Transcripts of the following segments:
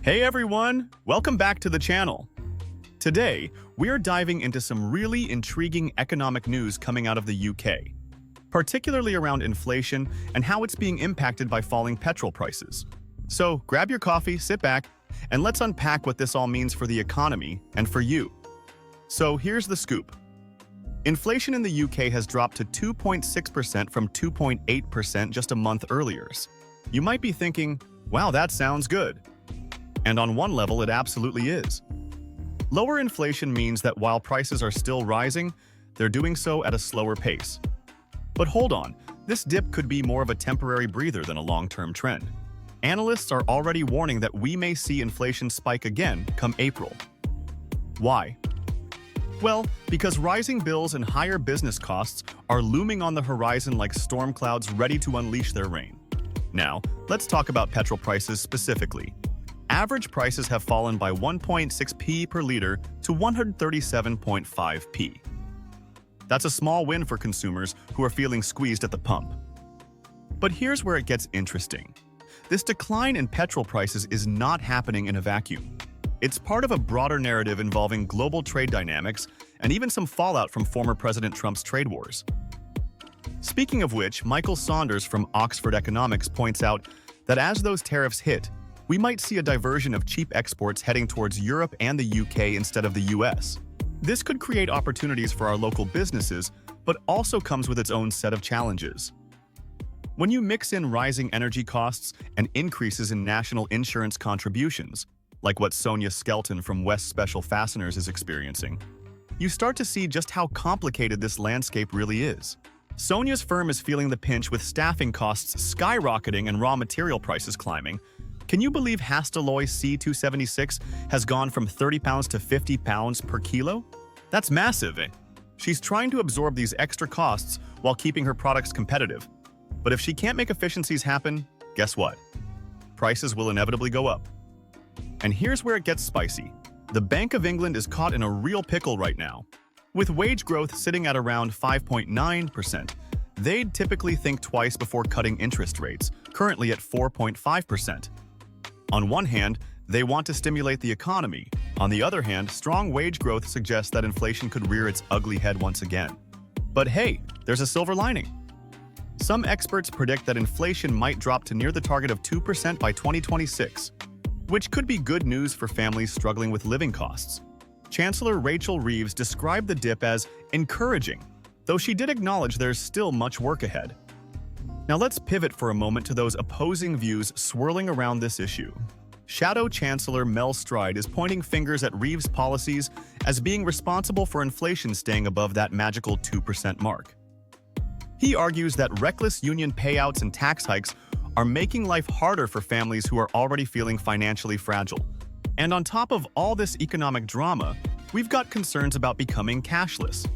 Hey everyone, welcome back to the channel. Today, we're diving into some really intriguing economic news coming out of the UK, particularly around inflation and how it's being impacted by falling petrol prices. So grab your coffee, sit back, and let's unpack what this all means for the economy and for you. So here's the scoop. Inflation in the UK has dropped to 2.6% from 2.8% just a month earlier. You might be thinking, wow, that sounds good. And on one level, it absolutely is. Lower inflation means that while prices are still rising, they're doing so at a slower pace. But hold on, this dip could be more of a temporary breather than a long-term trend. Analysts are already warning that we may see inflation spike again come April. Why? Well, because rising bills and higher business costs are looming on the horizon like storm clouds ready to unleash their rain. Now, let's talk about petrol prices specifically. Average prices have fallen by 1.6p per liter to 137.5p. That's a small win for consumers who are feeling squeezed at the pump. But here's where it gets interesting. This decline in petrol prices is not happening in a vacuum. It's part of a broader narrative involving global trade dynamics and even some fallout from former President Trump's trade wars. Speaking of which, Michael Saunders from Oxford Economics points out that as those tariffs hit, we might see a diversion of cheap exports heading towards Europe and the UK instead of the US. This could create opportunities for our local businesses, but also comes with its own set of challenges. When you mix in rising energy costs and increases in national insurance contributions, like what Sonia Skelton from West Special Fasteners is experiencing, you start to see just how complicated this landscape really is. Sonia's firm is feeling the pinch with staffing costs skyrocketing and raw material prices climbing. Can you believe Hastelloy C276 has gone from £30 to £50 per kilo? That's massive, eh? She's trying to absorb these extra costs while keeping her products competitive. But if she can't make efficiencies happen, guess what? Prices will inevitably go up. And here's where it gets spicy. The Bank of England is caught in a real pickle right now. With wage growth sitting at around 5.9%, they'd typically think twice before cutting interest rates, currently at 4.5%. On one hand, they want to stimulate the economy. On the other hand, strong wage growth suggests that inflation could rear its ugly head once again. But hey, there's a silver lining. Some experts predict that inflation might drop to near the target of 2% by 2026, which could be good news for families struggling with living costs. Chancellor Rachel Reeves described the dip as encouraging, though she did acknowledge there's still much work ahead. Now let's pivot for a moment to those opposing views swirling around this issue. Shadow Chancellor Mel Stride is pointing fingers at Reeves' policies as being responsible for inflation staying above that magical 2% mark. He argues that reckless union payouts and tax hikes are making life harder for families who are already feeling financially fragile. And on top of all this economic drama, we've got concerns about becoming cashless.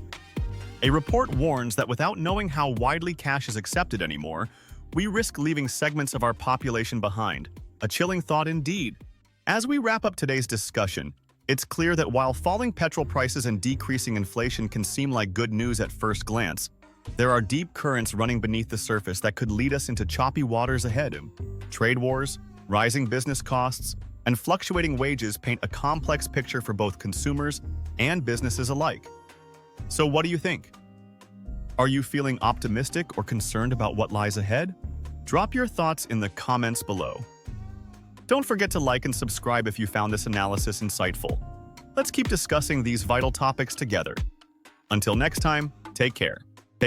A report warns that without knowing how widely cash is accepted anymore, we risk leaving segments of our population behind. A chilling thought indeed. As we wrap up today's discussion, it's clear that while falling petrol prices and decreasing inflation can seem like good news at first glance, there are deep currents running beneath the surface that could lead us into choppy waters ahead. Trade wars, rising business costs, and fluctuating wages paint a complex picture for both consumers and businesses alike. So what do you think? Are you feeling optimistic or concerned about what lies ahead? Drop your thoughts in the comments below. Don't forget to like and subscribe if you found this analysis insightful. Let's keep discussing these vital topics together. Until next time, take care.